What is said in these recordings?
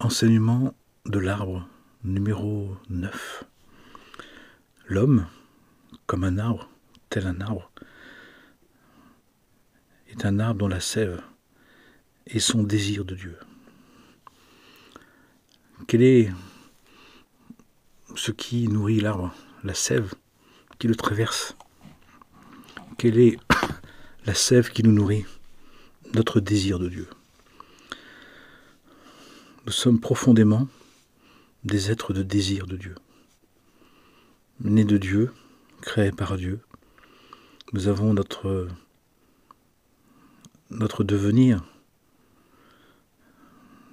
Enseignement de l'arbre numéro 9. L'homme, comme un arbre, tel un arbre, est un arbre dont la sève est son désir de Dieu. Quel est ce qui nourrit l'arbre? La sève qui le traverse. Quelle est la sève qui nous nourrit? Notre désir de Dieu. Nous sommes profondément des êtres de désir de Dieu. Nés de Dieu, créés par Dieu, nous avons notre devenir,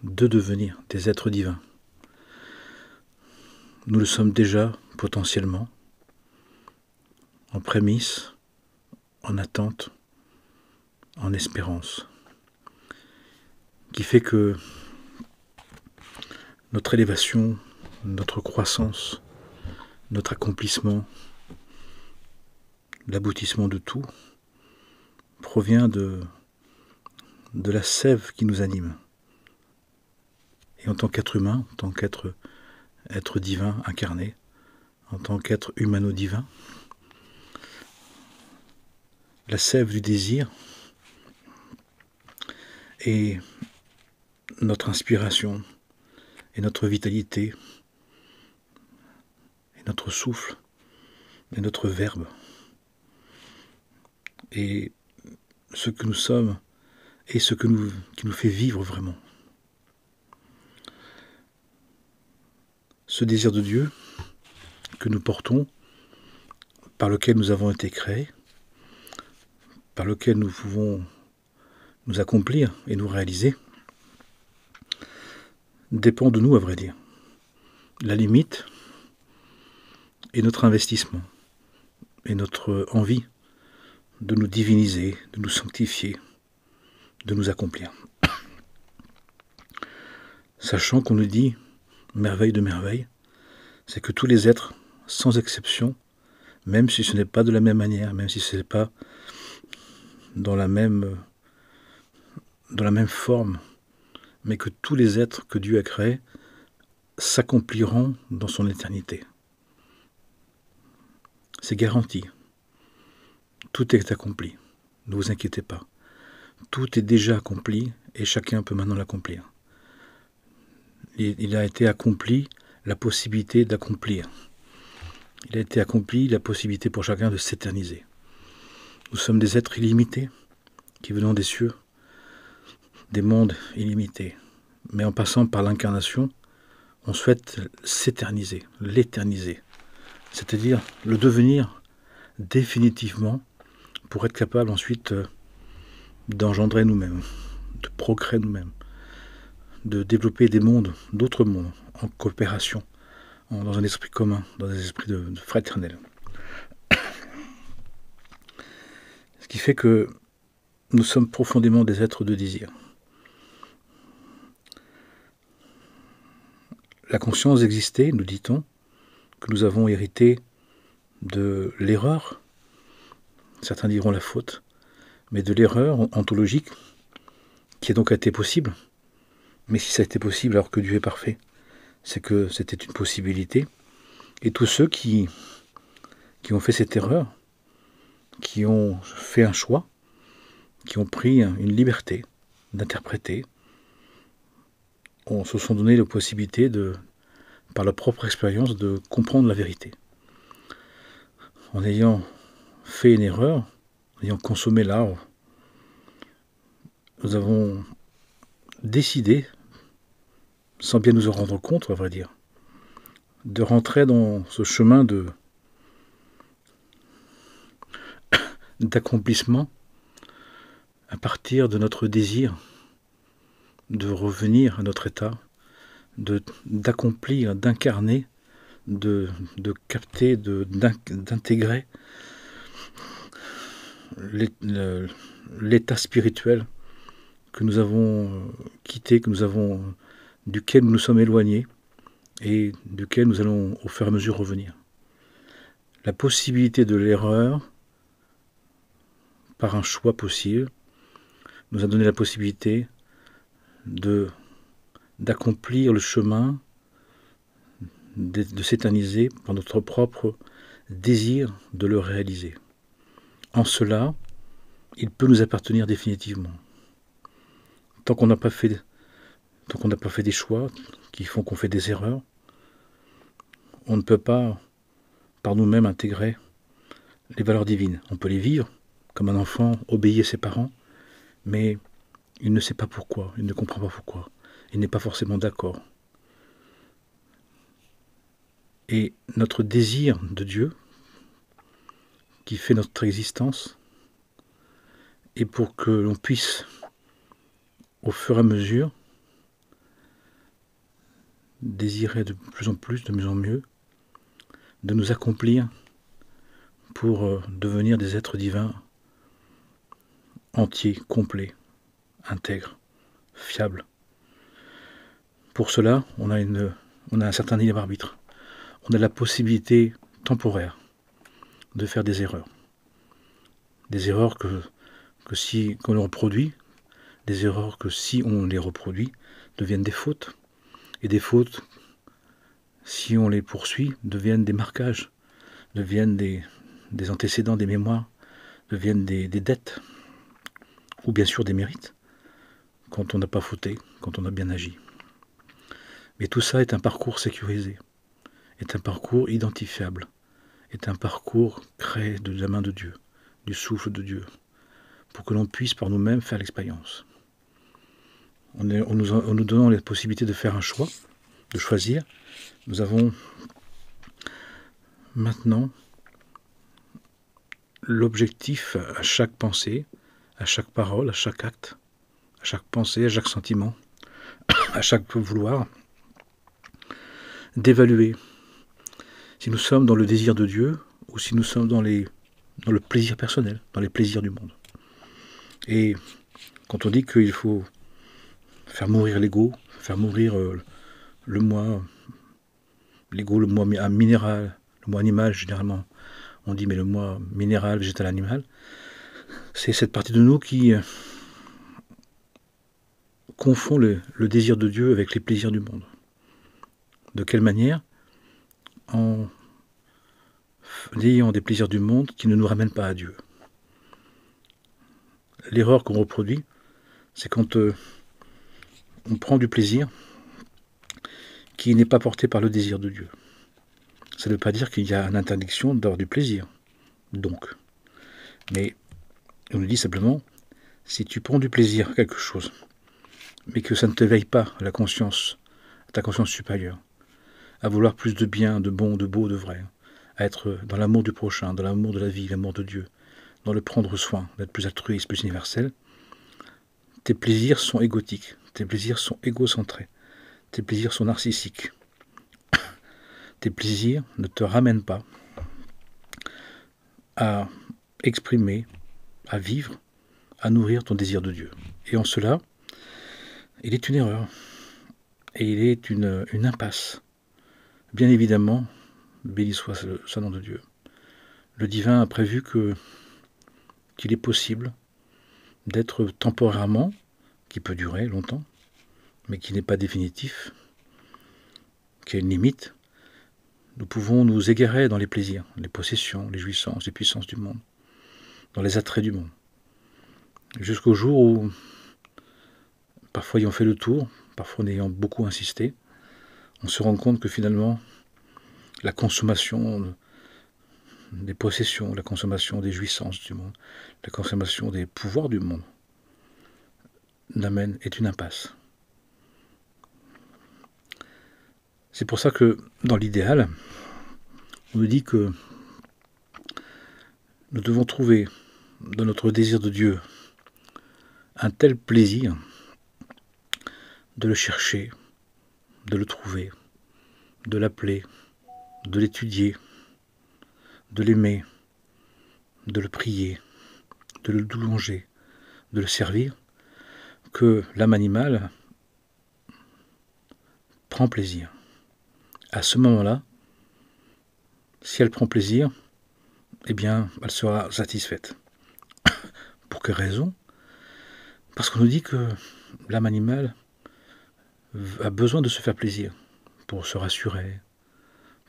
de devenir des êtres divins. Nous le sommes déjà potentiellement, en prémisse, en attente, en espérance, qui fait que notre élévation, notre croissance, notre accomplissement, l'aboutissement de tout, provient de la sève qui nous anime. Et en tant qu'être humain, en tant qu'être divin incarné, en tant qu'être humano-divin, la sève du désir est notre inspiration, et notre vitalité, et notre souffle, et notre verbe, et ce que nous sommes, et ce qui nous fait vivre vraiment. Ce désir de Dieu que nous portons, par lequel nous avons été créés, par lequel nous pouvons nous accomplir et nous réaliser, dépend de nous, à vrai dire. La limite est notre investissement et notre envie de nous diviniser, de nous sanctifier, de nous accomplir. Sachant qu'on nous dit, merveille de merveille, c'est que tous les êtres, sans exception, même si ce n'est pas de la même manière, même si ce n'est pas dans la même forme, mais que tous les êtres que Dieu a créés s'accompliront dans son éternité. C'est garanti. Tout est accompli. Ne vous inquiétez pas. Tout est déjà accompli et chacun peut maintenant l'accomplir. Il a été accompli la possibilité d'accomplir. Il a été accompli la possibilité pour chacun de s'éterniser. Nous sommes des êtres illimités qui venons des cieux, des mondes illimités. Mais en passant par l'incarnation, on souhaite s'éterniser, l'éterniser. C'est-à-dire le devenir définitivement pour être capable ensuite d'engendrer nous-mêmes, de procréer nous-mêmes, de développer des mondes, d'autres mondes, en coopération, dans un esprit commun, dans un esprit de fraternel. Ce qui fait que nous sommes profondément des êtres de désir. La conscience d'exister, nous dit-on, que nous avons hérité de l'erreur, certains diront la faute, mais de l'erreur ontologique, qui a donc été possible. Mais si ça a été possible alors que Dieu est parfait, c'est que c'était une possibilité. Et tous ceux qui ont fait cette erreur, qui ont fait un choix, qui ont pris une liberté d'interpréter, se sont donné la possibilité par leur propre expérience, de comprendre la vérité. En ayant fait une erreur, en ayant consommé l'arbre, nous avons décidé, sans bien nous en rendre compte, à vrai dire, de rentrer dans ce chemin d'accomplissement à partir de notre désir de revenir à notre état, d'accomplir, d'incarner, de capter, d'intégrer l'état spirituel que nous avons quitté, duquel nous nous sommes éloignés et duquel nous allons au fur et à mesure revenir. La possibilité de l'erreur, par un choix possible, nous a donné la possibilité de d'accomplir le chemin, de s'éterniser par notre propre désir de le réaliser. En cela, il peut nous appartenir définitivement. Tant qu'on n'a pas fait des choix qui font qu'on fait des erreurs, on ne peut pas par nous-mêmes intégrer les valeurs divines. On peut les vivre comme un enfant, obéir à ses parents, mais il ne sait pas pourquoi, il ne comprend pas pourquoi, il n'est pas forcément d'accord. Et notre désir de Dieu, qui fait notre existence, et pour que l'on puisse, au fur et à mesure, désirer de plus en plus, de mieux en mieux, de nous accomplir pour devenir des êtres divins entiers, complets, intègres, fiables. Pour cela, on a un certain libre arbitre. On a la possibilité temporaire de faire des erreurs. Des erreurs que si on les reproduit, des erreurs que si on les reproduit, deviennent des fautes. Et des fautes, si on les poursuit, deviennent des marquages, deviennent des antécédents, des mémoires, deviennent des dettes, ou bien sûr des mérites, quand on n'a pas fauté, quand on a bien agi. Mais tout ça est un parcours sécurisé, est un parcours identifiable, est un parcours créé de la main de Dieu, du souffle de Dieu, pour que l'on puisse par nous-mêmes faire l'expérience. En nous donnant la possibilité de faire un choix, de choisir, nous avons maintenant l'objectif à chaque pensée, à chaque parole, à chaque acte, à chaque pensée, à chaque sentiment, à chaque vouloir, d'évaluer si nous sommes dans le désir de Dieu ou si nous sommes dans le plaisir personnel, dans les plaisirs du monde. Et quand on dit qu'il faut faire mourir l'ego, faire mourir le moi, l'ego, le moi minéral, le moi animal généralement, on dit mais le moi minéral, végétal, animal, c'est cette partie de nous qui confond le désir de Dieu avec les plaisirs du monde. De quelle manière? En ayant des plaisirs du monde qui ne nous ramènent pas à Dieu. L'erreur qu'on reproduit, c'est quand on prend du plaisir qui n'est pas porté par le désir de Dieu. Ça ne veut pas dire qu'il y a une interdiction d'avoir du plaisir. Donc. Mais on nous dit simplement, si tu prends du plaisir à quelque chose, mais que ça ne t'éveille pas à la conscience, à ta conscience supérieure, à vouloir plus de bien, de bon, de beau, de vrai, à être dans l'amour du prochain, dans l'amour de la vie, l'amour de Dieu, dans le prendre soin, d'être plus altruiste, plus universel, tes plaisirs sont égotiques, tes plaisirs sont égocentrés, tes plaisirs sont narcissiques. Tes plaisirs ne te ramènent pas à exprimer, à vivre, à nourrir ton désir de Dieu. Et en cela, il est une erreur, et il est une impasse. Bien évidemment, béni soit le nom de Dieu. Le divin a prévu qu'il est possible d'être temporairement, qui peut durer longtemps, mais qui n'est pas définitif, qui a une limite. Nous pouvons nous égarer dans les plaisirs, les possessions, les jouissances, les puissances du monde, dans les attraits du monde. Jusqu'au jour où, parfois ayant fait le tour, parfois en ayant beaucoup insisté, on se rend compte que finalement, la consommation des possessions, la consommation des jouissances du monde, la consommation des pouvoirs du monde, est une impasse. C'est pour ça que, dans l'idéal, on nous dit que nous devons trouver dans notre désir de Dieu un tel plaisir de le chercher, de le trouver, de l'appeler, de l'étudier, de l'aimer, de le prier, de le louanger, de le servir, que l'âme animale prend plaisir. À ce moment-là, si elle prend plaisir, eh bien, elle sera satisfaite. Pour quelle raison? Parce qu'on nous dit que l'âme animale a besoin de se faire plaisir pour se rassurer,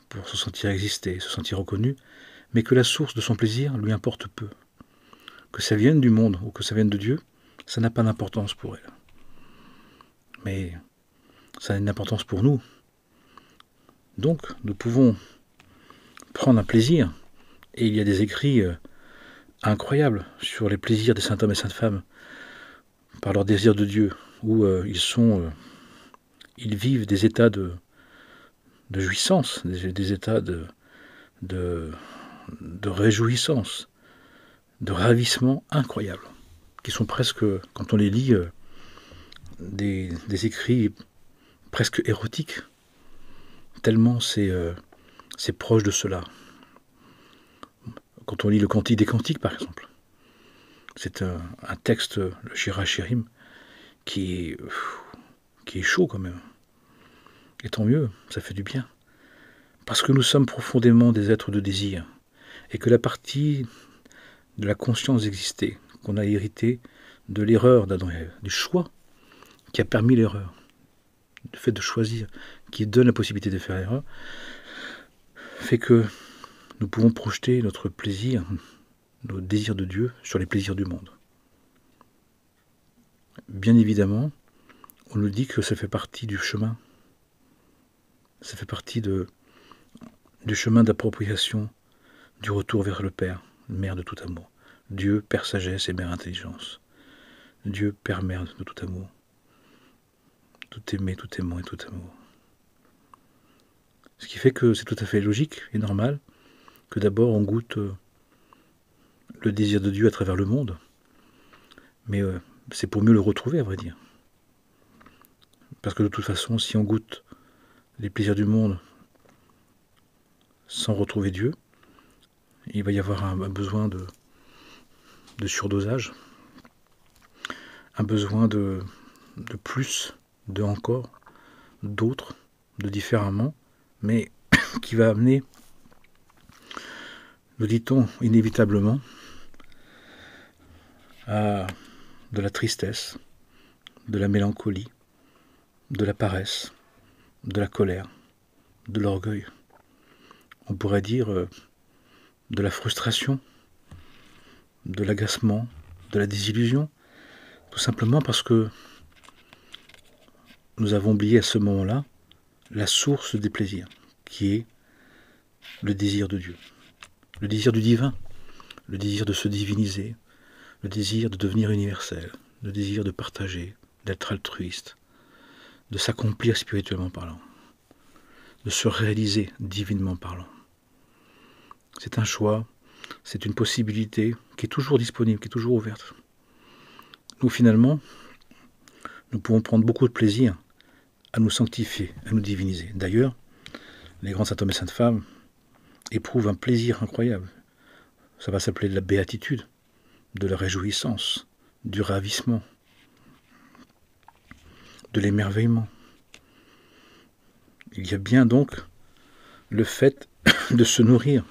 pour se sentir exister, se sentir reconnu, mais que la source de son plaisir lui importe peu. Que ça vienne du monde ou que ça vienne de Dieu, ça n'a pas d'importance pour elle. Mais ça a une importance pour nous. Donc, nous pouvons prendre un plaisir, et il y a des écrits incroyables sur les plaisirs des saints hommes et saintes femmes par leur désir de Dieu, où ils vivent des états de jouissance, des états de réjouissance, de ravissement incroyables, qui sont presque, quand on les lit, des écrits presque érotiques, tellement c'est proche de cela. Quand on lit le Cantique des Cantiques, par exemple, c'est un texte, le Shirachirim, qui est chaud quand même. Et tant mieux, ça fait du bien. Parce que nous sommes profondément des êtres de désir, et que la partie de la conscience existée, qu'on a hérité de l'erreur d'Adam et Ève, du choix qui a permis l'erreur, le fait de choisir, qui donne la possibilité de faire l'erreur, fait que nous pouvons projeter notre plaisir, nos désirs de Dieu sur les plaisirs du monde. Bien évidemment, on nous dit que ça fait partie du chemin. Ça fait partie du chemin d'appropriation, du retour vers le Père, Mère de tout amour. Dieu, Père sagesse et Mère intelligence. Dieu, Père, Mère de tout amour. Tout aimé, tout aimant et tout amour. Ce qui fait que c'est tout à fait logique et normal que d'abord on goûte le désir de Dieu à travers le monde. Mais c'est pour mieux le retrouver, à vrai dire. Parce que de toute façon, si on goûte les plaisirs du monde sans retrouver Dieu, il va y avoir un besoin de surdosage, un besoin de plus, de encore, d'autres, de différemment, mais qui va amener, nous dit-on inévitablement, à de la tristesse, de la mélancolie, de la paresse, de la colère, de l'orgueil. On pourrait dire de la frustration, de l'agacement, de la désillusion, tout simplement parce que nous avons oublié à ce moment-là la source des plaisirs, qui est le désir de Dieu, le désir du divin, le désir de se diviniser, le désir de devenir universel, le désir de partager, d'être altruiste, de s'accomplir spirituellement parlant, de se réaliser divinement parlant. C'est un choix, c'est une possibilité qui est toujours disponible, qui est toujours ouverte. Nous, finalement, nous pouvons prendre beaucoup de plaisir à nous sanctifier, à nous diviniser. D'ailleurs, les grands saints hommes et saintes femmes éprouvent un plaisir incroyable. Ça va s'appeler de la béatitude, de la réjouissance, du ravissement, de l'émerveillement. Il y a bien donc le fait de se nourrir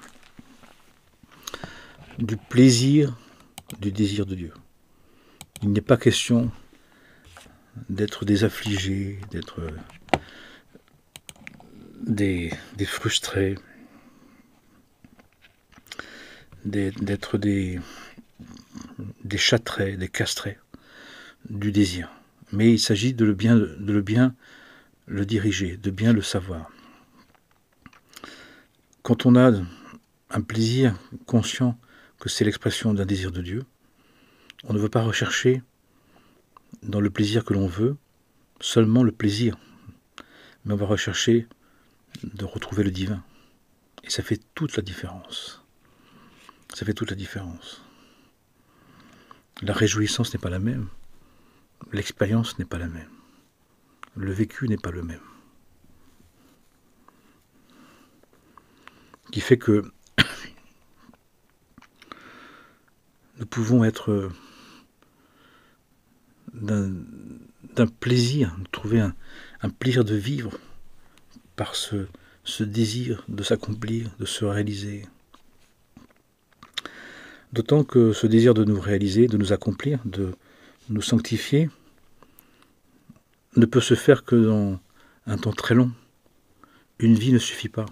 du plaisir, du désir de Dieu. Il n'est pas question d'être des affligés, d'être des frustrés, d'être des châtrés, des castrés du désir. Mais il s'agit de le bien le diriger, de bien le savoir. Quand on a un plaisir conscient que c'est l'expression d'un désir de Dieu, on ne veut pas rechercher dans le plaisir que l'on veut seulement le plaisir, mais on va rechercher de retrouver le divin. Et ça fait toute la différence. Ça fait toute la différence. La réjouissance n'est pas la même. L'expérience n'est pas la même. Le vécu n'est pas le même. Qui fait que nous pouvons être d'un plaisir, trouver un plaisir de vivre par ce désir de s'accomplir, de se réaliser. D'autant que ce désir de nous réaliser, de nous accomplir, de nous sanctifier, ne peut se faire que dans un temps très long. Une vie ne suffit pas.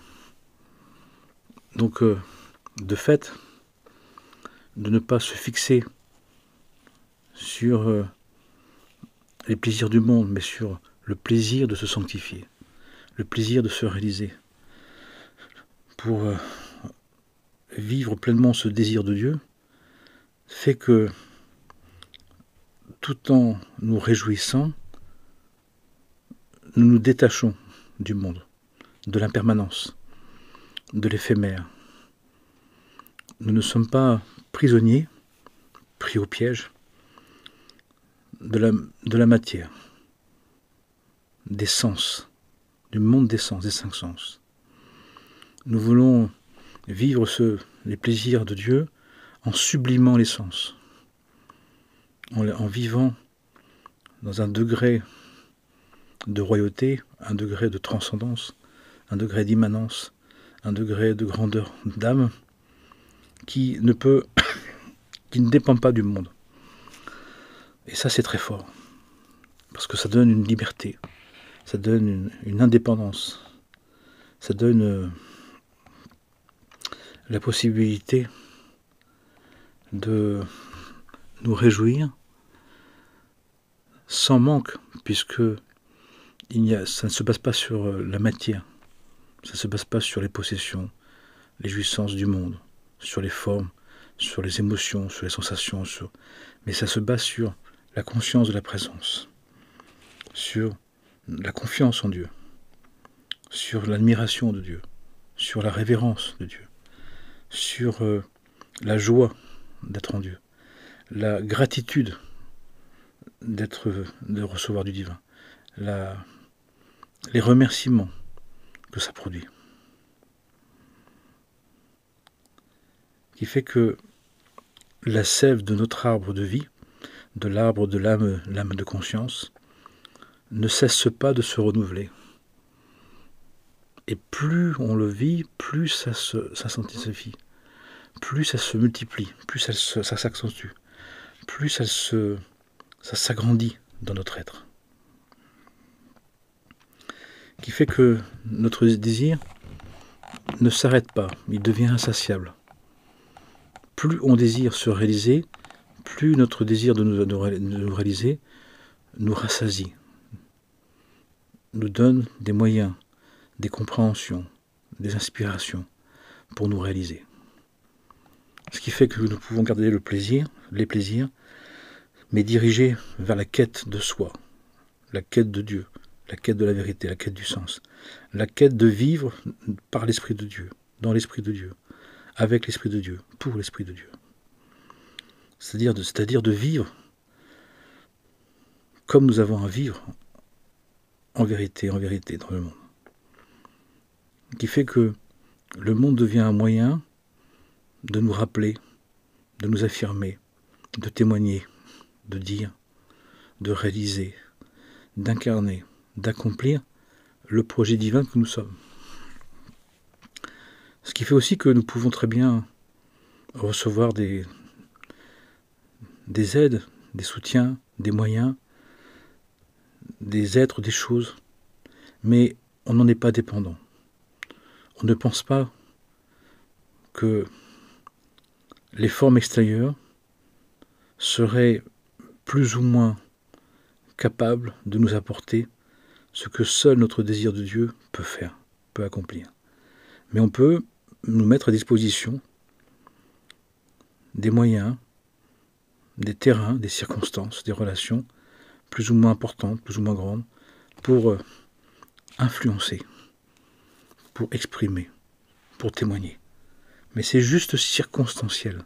Donc, de fait, de ne pas se fixer sur les plaisirs du monde, mais sur le plaisir de se sanctifier, le plaisir de se réaliser, pour vivre pleinement ce désir de Dieu, fait que, tout en nous réjouissant, nous nous détachons du monde, de l'impermanence, de l'éphémère. Nous ne sommes pas prisonniers, pris au piège, de la matière, des sens, du monde des sens, des cinq sens. Nous voulons vivre les plaisirs de Dieu en sublimant les sens, en vivant dans un degré de royauté, un degré de transcendance, un degré d'immanence, un degré de grandeur d'âme qui ne dépend pas du monde. Et ça, c'est très fort, parce que ça donne une liberté, ça donne une indépendance, ça donne la possibilité de nous réjouir sans manque, puisque ça ne se base pas sur la matière, ça ne se base pas sur les possessions, les jouissances du monde, sur les formes, sur les émotions, sur les sensations, mais ça se base sur la conscience de la présence, sur la confiance en Dieu, sur l'admiration de Dieu, sur la révérence de Dieu, sur la joie d'être en Dieu, la gratitude de recevoir du divin, les remerciements que ça produit. Qui fait que la sève de notre arbre de vie, de l'arbre de l'âme de conscience, ne cesse pas de se renouveler. Et plus on le vit, plus ça s'intensifie, plus ça se multiplie, plus ça s'accentue, plus ça s'agrandit dans notre être. Qui fait que notre désir ne s'arrête pas, il devient insatiable. Plus on désire se réaliser, plus notre désir de nous réaliser nous rassasie, nous donne des moyens, des compréhensions, des inspirations pour nous réaliser. Ce qui fait que nous pouvons garder les plaisirs, mais dirigés vers la quête de soi, la quête de Dieu, la quête de la vérité, la quête du sens, la quête de vivre par l'Esprit de Dieu, dans l'Esprit de Dieu, avec l'Esprit de Dieu, pour l'Esprit de Dieu. C'est-à-dire de vivre comme nous avons à vivre en vérité dans le monde. Qui fait que le monde devient un moyen de nous rappeler, de nous affirmer, de témoigner, de dire, de réaliser, d'incarner, d'accomplir le projet divin que nous sommes. Ce qui fait aussi que nous pouvons très bien recevoir des aides, des soutiens, des moyens, des êtres, des choses, mais on n'en est pas dépendant. On ne pense pas que les formes extérieures seraient plus ou moins capables de nous apporter ce que seul notre désir de Dieu peut faire, peut accomplir. Mais on peut nous mettre à disposition des moyens, des terrains, des circonstances, des relations plus ou moins importantes, plus ou moins grandes, pour influencer, pour exprimer, pour témoigner. Mais c'est juste circonstanciel.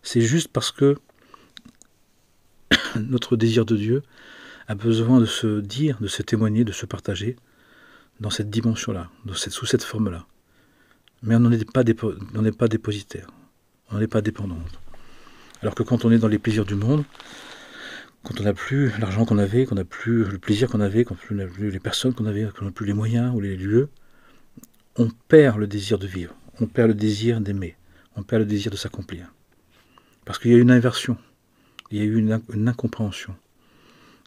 C'est juste parce que notre désir de Dieu a besoin de se dire, de se témoigner, de se partager dans cette dimension-là, sous cette forme-là. Mais on n'en est pas dépositaire, on n'en est pas dépendant. Alors que quand on est dans les plaisirs du monde, quand on n'a plus l'argent qu'on avait, qu'on n'a plus le plaisir qu'on avait, qu'on n'a plus les personnes qu'on avait, qu'on n'a plus les moyens ou les lieux, on perd le désir de vivre, on perd le désir d'aimer, on perd le désir de s'accomplir. Parce qu'il y a une inversion, il y a eu une incompréhension.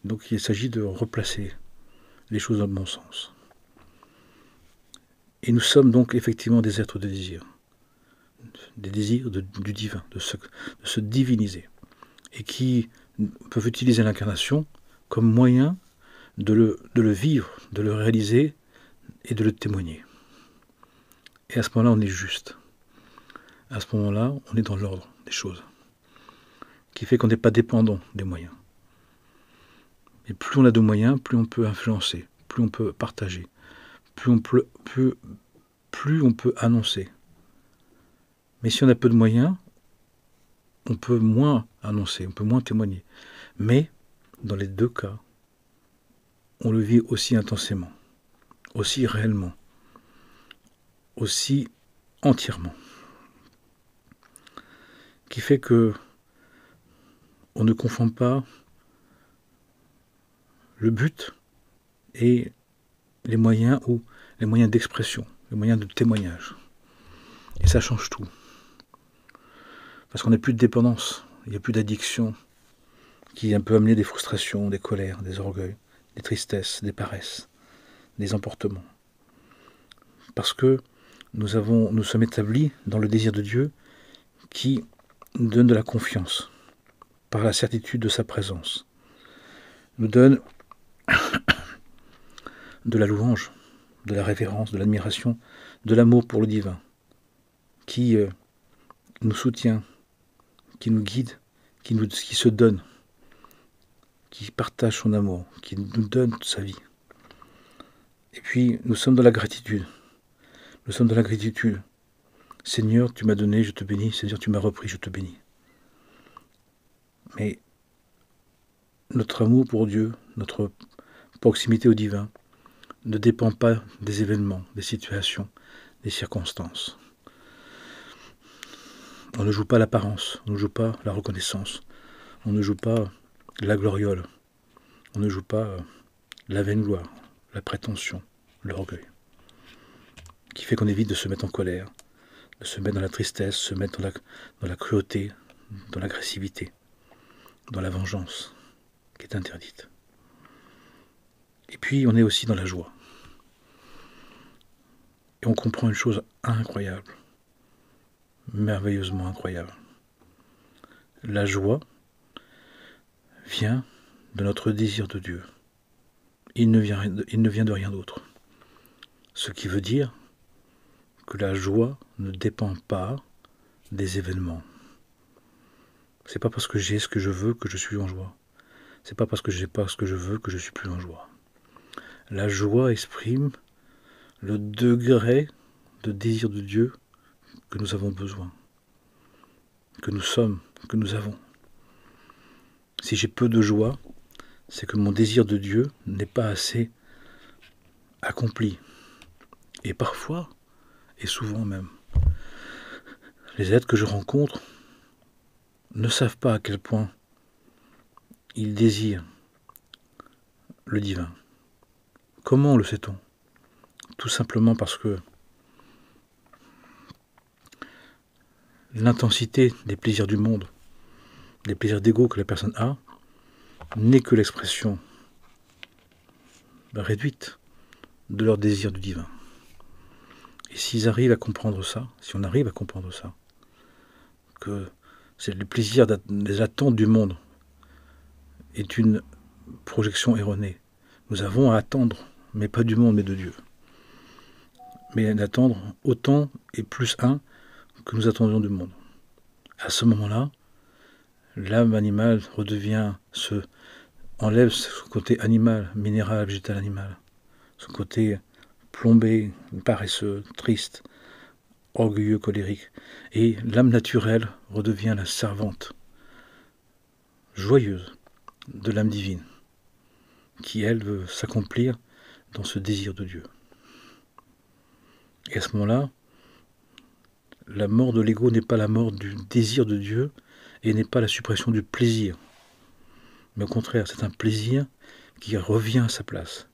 Donc il s'agit de replacer les choses dans le bon sens. Et nous sommes donc effectivement des êtres de désir. Des désirs du divin, de se diviniser. Et qui peuvent utiliser l'incarnation comme moyen de le vivre, de le réaliser et de le témoigner. Et à ce moment-là, on est juste. À ce moment-là, on est dans l'ordre des choses. Qui fait qu'on n'est pas dépendant des moyens. Et plus on a de moyens, plus on peut influencer, plus on peut partager, plus on peut annoncer. Mais si on a peu de moyens, on peut moins annoncer, on peut moins témoigner. Mais, dans les deux cas, on le vit aussi intensément, aussi réellement, aussi entièrement. Qui fait que on ne confond pas le but et les moyens ou les moyens d'expression, les moyens de témoignage. Et ça change tout. Parce qu'on n'a plus de dépendance, il n'y a plus d'addiction qui peut amener des frustrations, des colères, des orgueils, des tristesses, des paresses, des emportements. Parce que nous sommes établis dans le désir de Dieu qui nous donne de la confiance par la certitude de sa présence, nous donne de la louange, de la révérence, de l'admiration, de l'amour pour le divin, qui nous soutient, qui nous guide, qui se donne, qui partage son amour, qui nous donne sa vie. Et puis, nous sommes dans la gratitude. Nous sommes dans la gratitude. Seigneur, tu m'as donné, je te bénis. Seigneur, tu m'as repris, je te bénis. Mais notre amour pour Dieu, notre proximité au divin, ne dépend pas des événements, des situations, des circonstances. On ne joue pas l'apparence, on ne joue pas la reconnaissance, on ne joue pas la gloriole, on ne joue pas la vaine gloire, la prétention, l'orgueil, qui fait qu'on évite de se mettre en colère, de se mettre dans la tristesse, se mettre dans la cruauté, dans l'agressivité, dans la vengeance, qui est interdite. Et puis on est aussi dans la joie. Et on comprend une chose incroyable, merveilleusement incroyable. La joie vient de notre désir de Dieu. Il ne vient de rien d'autre. Ce qui veut dire que la joie ne dépend pas des événements. C'est pas parce que j'ai ce que je veux que je suis en joie. C'est pas parce que j'ai pas ce que je veux que je suis plus en joie. La joie exprime le degré de désir de Dieu que nous avons besoin, que nous sommes, que nous avons. Si j'ai peu de joie, c'est que mon désir de Dieu n'est pas assez accompli. Et parfois, et souvent même, les êtres que je rencontre ne savent pas à quel point ils désirent le divin. Comment le sait-on ? Tout simplement parce que l'intensité des plaisirs du monde, des plaisirs d'ego que la personne a, n'est que l'expression réduite de leur désir du divin. Et s'ils arrivent à comprendre ça, si on arrive à comprendre ça, que c'est le plaisir des attentes du monde est une projection erronée. Nous avons à attendre, mais pas du monde, mais de Dieu. Mais d'attendre autant et plus un que nous attendions du monde. À ce moment-là, l'âme animale enlève son côté animal, minéral, végétal, animal, son côté plombé, paresseux, triste, orgueilleux, colérique, et l'âme naturelle redevient la servante joyeuse de l'âme divine, qui elle veut s'accomplir dans ce désir de Dieu. Et à ce moment-là, la mort de l'ego n'est pas la mort du désir de Dieu et n'est pas la suppression du plaisir. Mais au contraire, c'est un plaisir qui revient à sa place.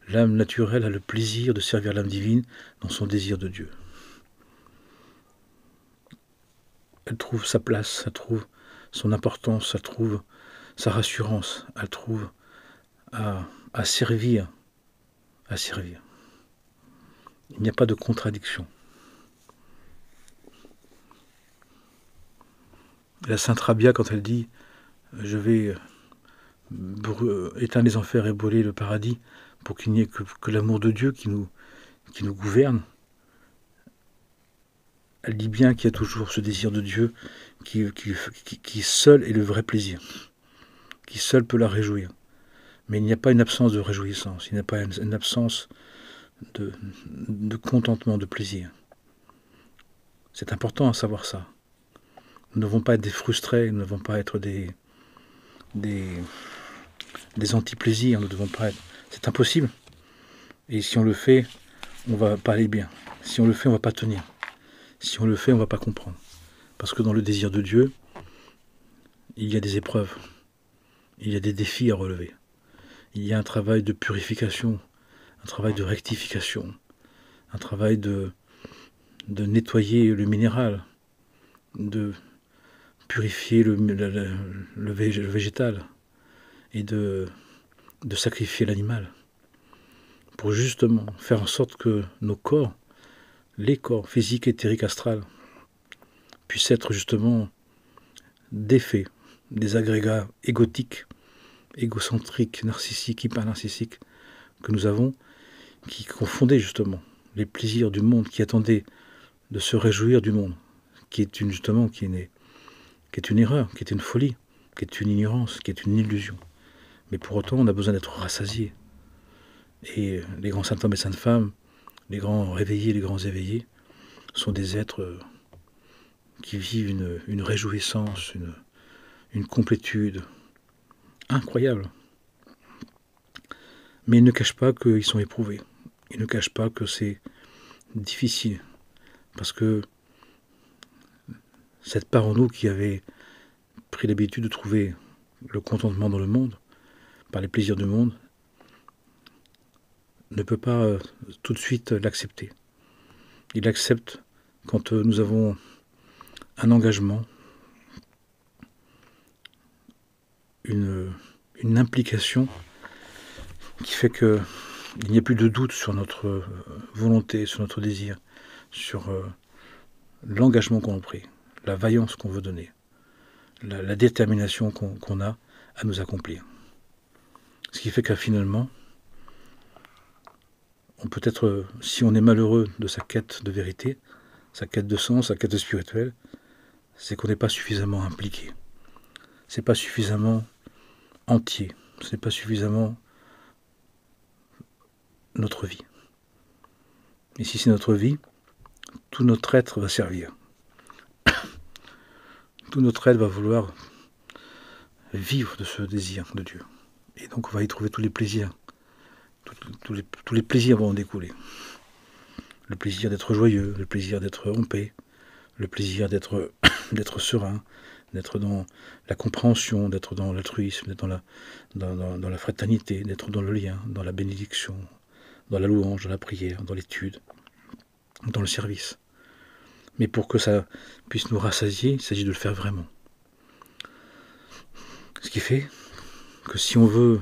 L'âme naturelle a le plaisir de servir l'âme divine dans son désir de Dieu. Elle trouve sa place, elle trouve son importance, elle trouve sa rassurance, elle trouve à servir à servir. Il n'y a pas de contradiction. La Sainte Rabia, quand elle dit « Je vais éteindre les enfers et brûler le paradis pour qu'il n'y ait que l'amour de Dieu qui nous gouverne », elle dit bien qu'il y a toujours ce désir de Dieu qui seul est le vrai plaisir, qui seul peut la réjouir. Mais il n'y a pas une absence de réjouissance, il n'y a pas une absence de contentement, de plaisir. C'est important à savoir ça. Nous ne devons pas être des frustrés, nous ne devons pas être des anti-plaisirs, nous ne devons pas être... C'est impossible. Et si on le fait, on ne va pas aller bien. Si on le fait, on ne va pas tenir. Si on le fait, on ne va pas comprendre. Parce que dans le désir de Dieu, il y a des épreuves. Il y a des défis à relever. Il y a un travail de purification, un travail de rectification, un travail de nettoyer le minéral, de purifier le végétal et de sacrifier l'animal pour justement faire en sorte que nos corps, les corps physiques, éthériques, astrales, puissent être justement défaits des agrégats égotiques, égocentriques, narcissiques, hyper-narcissiques que nous avons, qui confondaient justement les plaisirs du monde, qui attendaient de se réjouir du monde, qui est une erreur, qui est une folie, qui est une ignorance, qui est une illusion. Mais pour autant, on a besoin d'être rassasié. Et les grands saints hommes et saintes femmes, les grands réveillés, les grands éveillés, sont des êtres qui vivent une réjouissance, une complétude incroyable. Mais ils ne cachent pas qu'ils sont éprouvés. Ils ne cachent pas que c'est difficile. Parce que cette part en nous qui avait pris l'habitude de trouver le contentement dans le monde, par les plaisirs du monde, ne peut pas tout de suite l'accepter. Il accepte quand nous avons un engagement, une implication qui fait qu'il n'y a plus de doute sur notre volonté, sur notre désir, sur l'engagement qu'on a pris, la vaillance qu'on veut donner, la détermination qu'on a à nous accomplir. Ce qui fait que finalement, on peut être, si on est malheureux de sa quête de vérité, sa quête de sens, sa quête spirituelle, c'est qu'on n'est pas suffisamment impliqué. C'est pas suffisamment entier. Ce n'est pas suffisamment notre vie. Et si c'est notre vie, tout notre être va servir. Tout notre être va vouloir vivre de ce désir de Dieu. Et donc on va y trouver tous les plaisirs. Tous les plaisirs vont en découler. Le plaisir d'être joyeux, le plaisir d'être en paix, le plaisir d'être serein, d'être dans la compréhension, d'être dans l'altruisme, d'être dans la fraternité, d'être dans le lien, dans la bénédiction, dans la louange, dans la prière, dans l'étude, dans le service. Mais pour que ça puisse nous rassasier, il s'agit de le faire vraiment. Ce qui fait que si on veut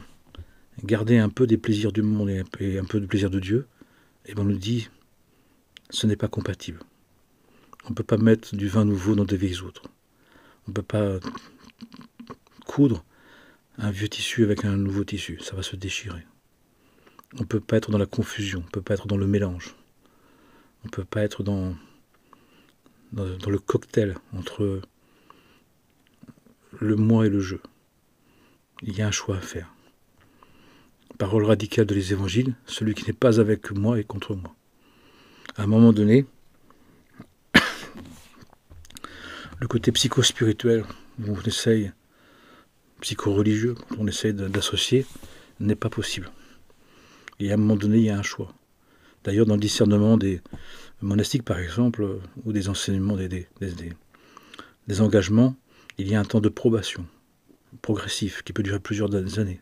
garder un peu des plaisirs du monde et un peu du plaisir de Dieu, et bien on nous dit, ce n'est pas compatible. On ne peut pas mettre du vin nouveau dans des vieilles outres. On ne peut pas coudre un vieux tissu avec un nouveau tissu, ça va se déchirer. On ne peut pas être dans la confusion, on ne peut pas être dans le mélange. On ne peut pas être dans le cocktail entre le moi et le je. Il y a un choix à faire. Parole radicale de les évangiles, celui qui n'est pas avec moi est contre moi. À un moment donné, le côté psycho-spirituel, où on essaye, psycho-religieux, on essaye d'associer, n'est pas possible. Et à un moment donné, il y a un choix. D'ailleurs, dans le discernement des monastiques, par exemple, ou des enseignements, des engagements, il y a un temps de probation, progressif, qui peut durer plusieurs années.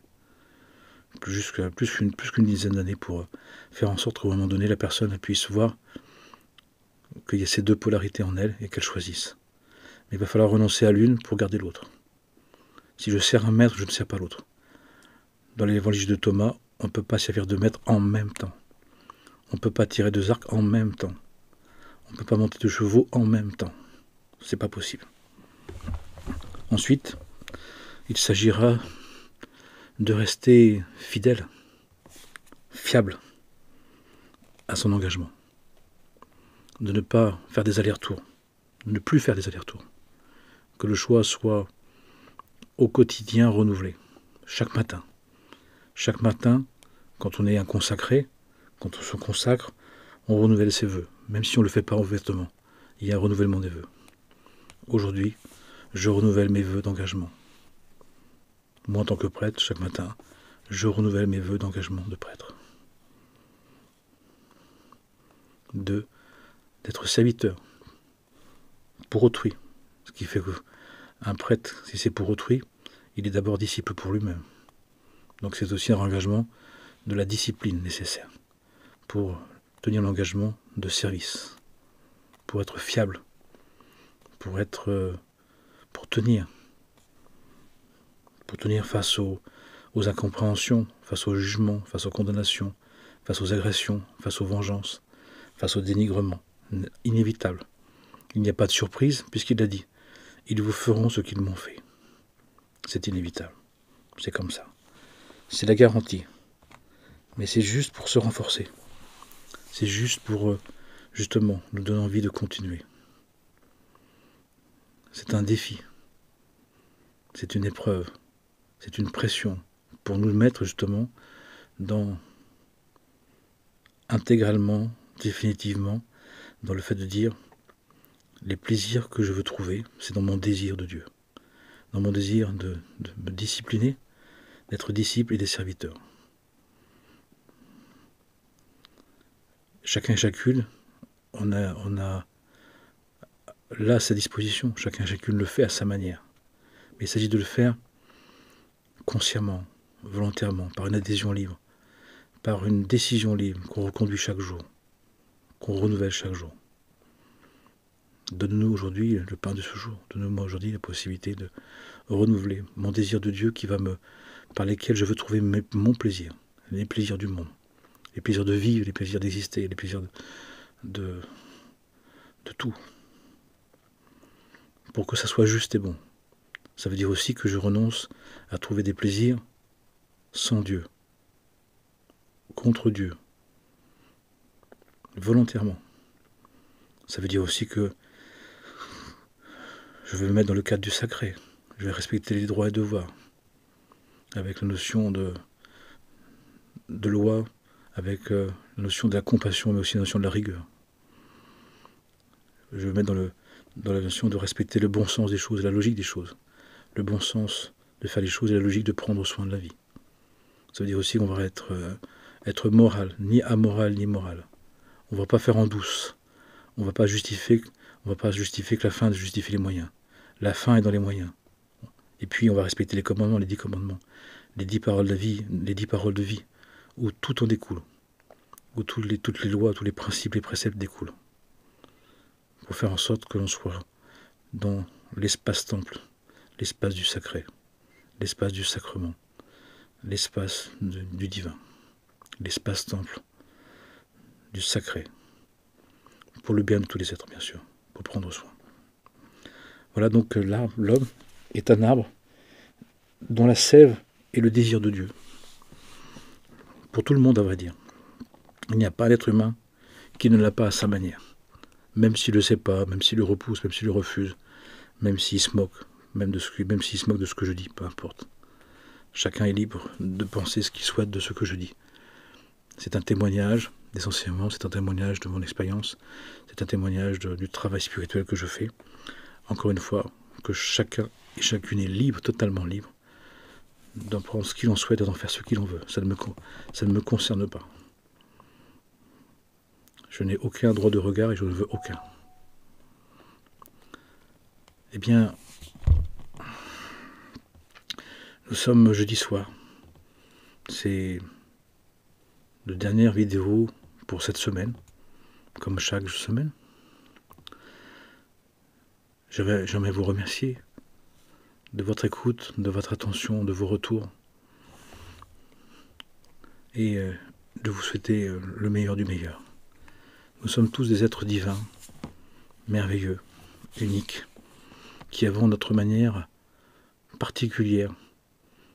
Plus qu'une dizaine d'années pour faire en sorte qu'à un moment donné, la personne puisse voir qu'il y a ces deux polarités en elle et qu'elle choisisse. Mais il va falloir renoncer à l'une pour garder l'autre. Si je sers un maître, je ne sers pas l'autre. Dans l'évangile de Thomas, on ne peut pas servir deux maîtres en même temps. On ne peut pas tirer 2 arcs en même temps. On ne peut pas monter 2 chevaux en même temps. C'est pas possible. Ensuite, il s'agira de rester fidèle, fiable à son engagement. De ne pas faire des allers-retours. De ne plus faire des allers-retours. Que le choix soit au quotidien renouvelé. Chaque matin. Chaque matin, quand on est un consacré, quand on se consacre, on renouvelle ses vœux. Même si on ne le fait pas ouvertement. Il y a un renouvellement des vœux. Aujourd'hui, je renouvelle mes vœux d'engagement. Moi, en tant que prêtre, chaque matin, je renouvelle mes vœux d'engagement de prêtre. 2. D'être serviteur pour autrui. Ce qui fait qu'un prêtre, si c'est pour autrui, il est d'abord disciple pour lui-même. Donc c'est aussi un engagement de la discipline nécessaire pour tenir l'engagement de service, pour être fiable, pour tenir face aux incompréhensions, face aux jugements, face aux condamnations, face aux agressions, face aux vengeances, face au dénigrement. Inévitable. Il n'y a pas de surprise, puisqu'il a dit « Ils vous feront ce qu'ils m'ont fait ». C'est inévitable. C'est comme ça. C'est la garantie. Mais c'est juste pour se renforcer. C'est juste pour, justement, nous donner envie de continuer. C'est un défi. C'est une épreuve. C'est une pression pour nous mettre, justement, intégralement, définitivement, dans le fait de dire les plaisirs que je veux trouver, c'est dans mon désir de Dieu. Dans mon désir de me discipliner, d'être disciple et des serviteurs. Chacun et chacune, on a là à sa disposition. Chacun et chacune le fait à sa manière. Mais il s'agit de le faire consciemment, volontairement, par une adhésion libre, par une décision libre qu'on reconduit chaque jour, qu'on renouvelle chaque jour. Donne-nous aujourd'hui le pain de ce jour. Donne-moi aujourd'hui la possibilité de renouveler mon désir de Dieu par lesquels je veux trouver mon plaisir, les plaisirs du monde, les plaisirs de vivre, les plaisirs d'exister, les plaisirs de tout. Pour que ça soit juste et bon. Ça veut dire aussi que je renonce à trouver des plaisirs sans Dieu, contre Dieu, volontairement. Ça veut dire aussi que je vais me mettre dans le cadre du sacré. Je vais respecter les droits et devoirs, avec la notion de loi, avec la notion de la compassion, mais aussi la notion de la rigueur. Je vais me mettre dans la notion de respecter le bon sens des choses, la logique des choses. Le bon sens de faire les choses et la logique de prendre soin de la vie. Ça veut dire aussi qu'on va être moral, ni amoral, ni moral. On ne va pas faire en douce. On ne va pas justifier que la fin justifie les moyens. La fin est dans les moyens. Et puis on va respecter les commandements, les 10 commandements, les 10 paroles de vie, où tout en découle, où toutes les lois, tous les principes, les préceptes découlent. Pour faire en sorte que l'on soit dans l'espace temple, l'espace du sacré, l'espace du sacrement, l'espace du divin, l'espace temple, du sacré, pour le bien de tous les êtres, bien sûr, pour prendre soin. Voilà donc l'homme est un arbre dont la sève est le désir de Dieu. Pour tout le monde, à vrai dire. Il n'y a pas d'être humain qui ne l'a pas à sa manière. Même s'il ne le sait pas, même s'il le repousse, même s'il le refuse, même s'il se moque, même s'il se moque de ce que je dis, peu importe. Chacun est libre de penser ce qu'il souhaite de ce que je dis. C'est un témoignage, essentiellement, c'est un témoignage de mon expérience, c'est un témoignage du travail spirituel que je fais. Encore une fois, que chacun et chacune est libre, totalement libre, d'en prendre ce qu'il en souhaite et d'en faire ce qu'il en veut. Ça ne me concerne pas. Je n'ai aucun droit de regard et je ne veux aucun. Eh bien, nous sommes jeudi soir. C'est la dernière vidéo pour cette semaine, comme chaque semaine. J'aimerais vous remercier de votre écoute, de votre attention, de vos retours et de vous souhaiter le meilleur du meilleur. Nous sommes tous des êtres divins, merveilleux, uniques, qui avons notre manière particulière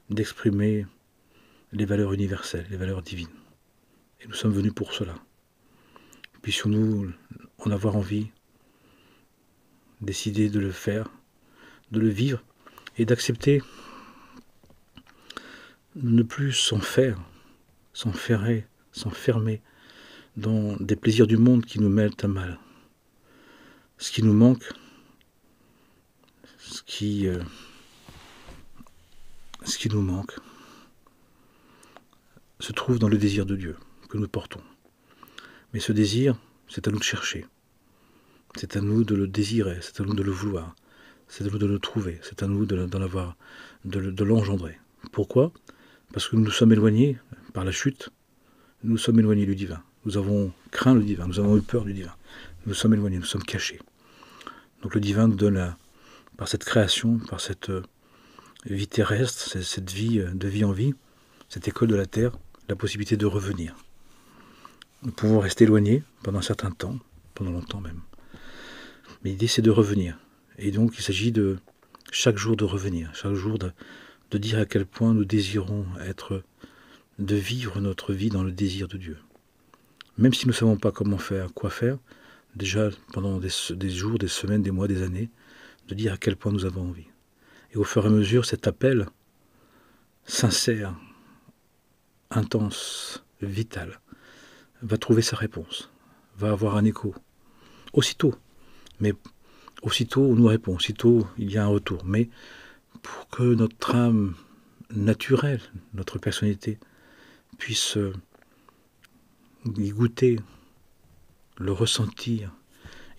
d'exprimer les valeurs universelles, les valeurs divines. Et nous sommes venus pour cela. Puissions-nous en avoir envie, décider de le faire, de le vivre et d'accepter de ne plus s'enfermer dans des plaisirs du monde qui nous mettent à mal. Ce qui nous manque, ce qui nous manque, se trouve dans le désir de Dieu que nous portons. Mais ce désir, c'est à nous de chercher. C'est à nous de le désirer, c'est à nous de le vouloir, c'est à nous de le trouver, c'est à nous d'en avoir, de l'engendrer. Pourquoi? Parce que nous nous sommes éloignés par la chute, nous nous sommes éloignés du divin. Nous avons craint le divin, nous avons eu peur du divin. Nous nous sommes éloignés, nous sommes cachés. Donc le divin nous donne, par cette création, par cette vie terrestre, cette vie de vie en vie, cette école de la terre, la possibilité de revenir. Nous pouvons rester éloignés pendant un certain temps, pendant longtemps même. Mais l'idée c'est de revenir. Et donc il s'agit de chaque jour de revenir, chaque jour de dire à quel point nous désirons de vivre notre vie dans le désir de Dieu. Même si nous ne savons pas comment faire, quoi faire, déjà pendant des jours, des semaines, des mois, des années, de dire à quel point nous avons envie. Et au fur et à mesure, cet appel sincère, intense, vital, va trouver sa réponse, va avoir un écho. Aussitôt, mais aussitôt on nous répond, aussitôt il y a un retour. Mais pour que notre âme naturelle, notre personnalité, puisse y goûter, le ressentir,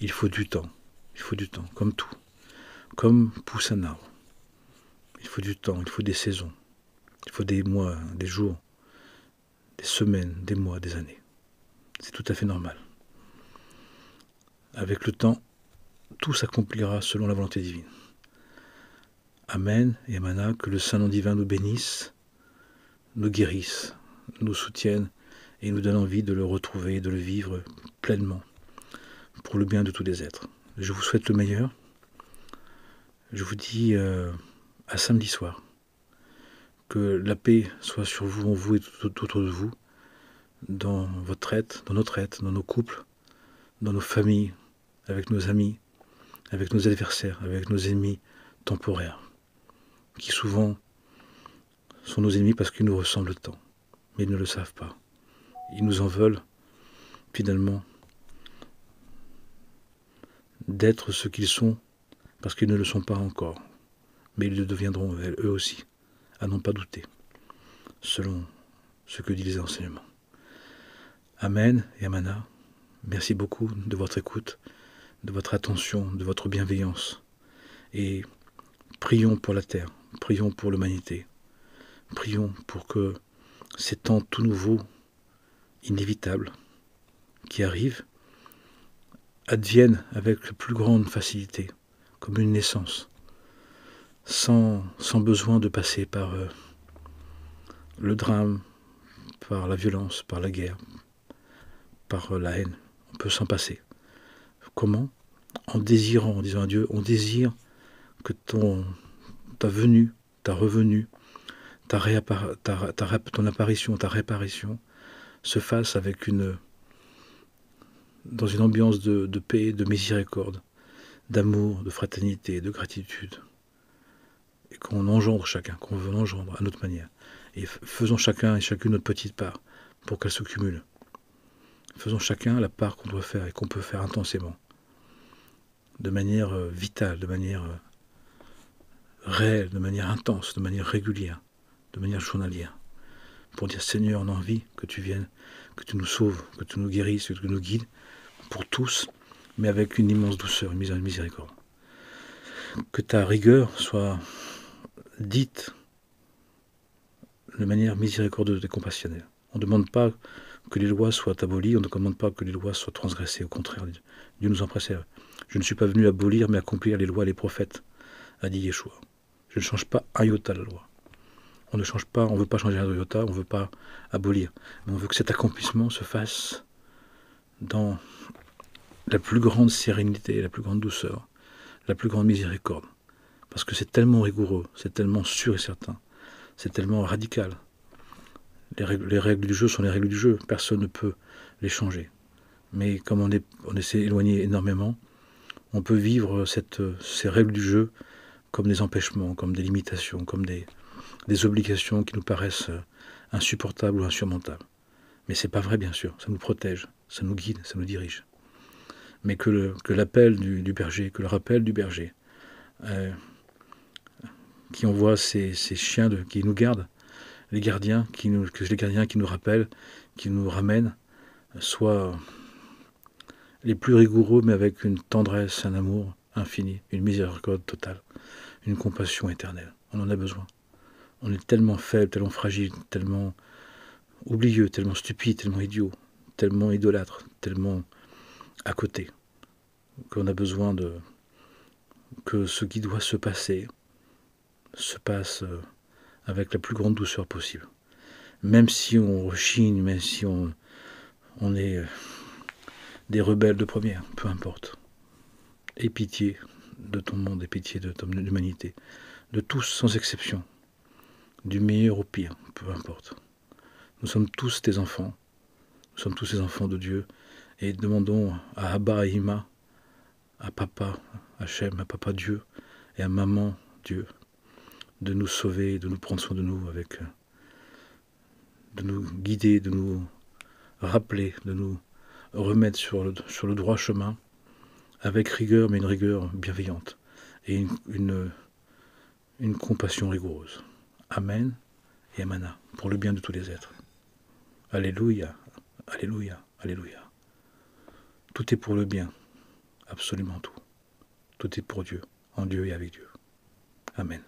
il faut du temps. Il faut du temps, comme tout. Comme pousse un arbre. Il faut du temps, il faut des saisons. Il faut des mois, des jours, des semaines, des mois, des années. C'est tout à fait normal. Avec le temps, tout s'accomplira selon la volonté divine. Amen et Amana, que le Saint-Nom divin nous bénisse, nous guérisse, nous soutienne et nous donne envie de le retrouver et de le vivre pleinement pour le bien de tous les êtres. Je vous souhaite le meilleur. Je vous dis à samedi soir. Que la paix soit sur vous, en vous et tout autour de vous, dans votre être, dans notre être, dans nos couples, dans nos familles, avec nos amis, avec nos adversaires, avec nos ennemis temporaires, qui souvent sont nos ennemis parce qu'ils nous ressemblent tant, mais ils ne le savent pas. Ils nous en veulent, finalement, d'être ce qu'ils sont, parce qu'ils ne le sont pas encore, mais ils le deviendront eux aussi, à n'en pas douter, selon ce que disent les enseignements. Amen et Amana, merci beaucoup de votre écoute, de votre attention, de votre bienveillance. Et prions pour la terre, prions pour l'humanité, prions pour que ces temps tout nouveaux, inévitables, qui arrivent, adviennent avec la plus grande facilité, comme une naissance, sans besoin de passer par le drame, par la violence, par la guerre, par la haine. On peut s'en passer. Comment? En désirant, en disant à Dieu, on désire que ta venue, ta revenue, ton apparition, ta réparation se fasse avec dans une ambiance de paix, de miséricorde, d'amour, de fraternité, de gratitude. Et qu'on engendre chacun, qu'on veut l'engendre à notre manière. Et faisons chacun et chacune notre petite part pour qu'elle se cumule. Faisons chacun la part qu'on doit faire et qu'on peut faire intensément, de manière vitale, de manière réelle, de manière intense, de manière régulière, de manière journalière, pour dire Seigneur, on a envie que tu viennes, que tu nous sauves, que tu nous guérisses, que tu nous guides, pour tous, mais avec une immense douceur, une miséricorde. Que ta rigueur soit dite de manière miséricordieuse et compassionnelle. On ne demande pas que les lois soient abolies, on ne demande pas que les lois soient transgressées, au contraire, Dieu nous en préserve. Je ne suis pas venu abolir, mais accomplir les lois et les prophètes, a dit Yeshua. Je ne change pas un iota la loi. On ne change pas, on ne veut pas changer un iota, on ne veut pas abolir. Mais on veut que cet accomplissement se fasse dans la plus grande sérénité, la plus grande douceur, la plus grande miséricorde. Parce que c'est tellement rigoureux, c'est tellement sûr et certain, c'est tellement radical. Les règles du jeu sont les règles du jeu, personne ne peut les changer. Mais comme on s'est éloigné énormément, on peut vivre ces règles du jeu comme des empêchements, comme des limitations, comme des obligations qui nous paraissent insupportables ou insurmontables. Mais c'est pas vrai, bien sûr, ça nous protège, ça nous guide, ça nous dirige. Mais que l'appel du berger, que le rappel du berger, qui envoie ces chiens qui nous gardent, les gardiens, que les gardiens qui nous rappellent, qui nous ramènent, soient les plus rigoureux, mais avec une tendresse, un amour infini, une miséricorde totale, une compassion éternelle. On en a besoin. On est tellement faible, tellement fragile, tellement oublieux, tellement stupide, tellement idiot, tellement idolâtre, tellement à côté, qu'on a besoin que ce qui doit se passer se passe avec la plus grande douceur possible. Même si on rechigne, même si on est des rebelles de première, peu importe. Aie pitié de ton monde, aie pitié de ton humanité, de tous sans exception, du meilleur au pire, peu importe. Nous sommes tous tes enfants, nous sommes tous les enfants de Dieu, et demandons à Abba, à Ima, à Papa, Hachem, à Papa Dieu, et à Maman Dieu, de nous sauver, de nous prendre soin de nous, de nous guider, de nous rappeler, de nous remettre sur le droit chemin, avec rigueur, mais une rigueur bienveillante, et une compassion rigoureuse. Amen et Amana, pour le bien de tous les êtres. Alléluia, alléluia, alléluia. Tout est pour le bien, absolument tout. Tout est pour Dieu, en Dieu et avec Dieu. Amen.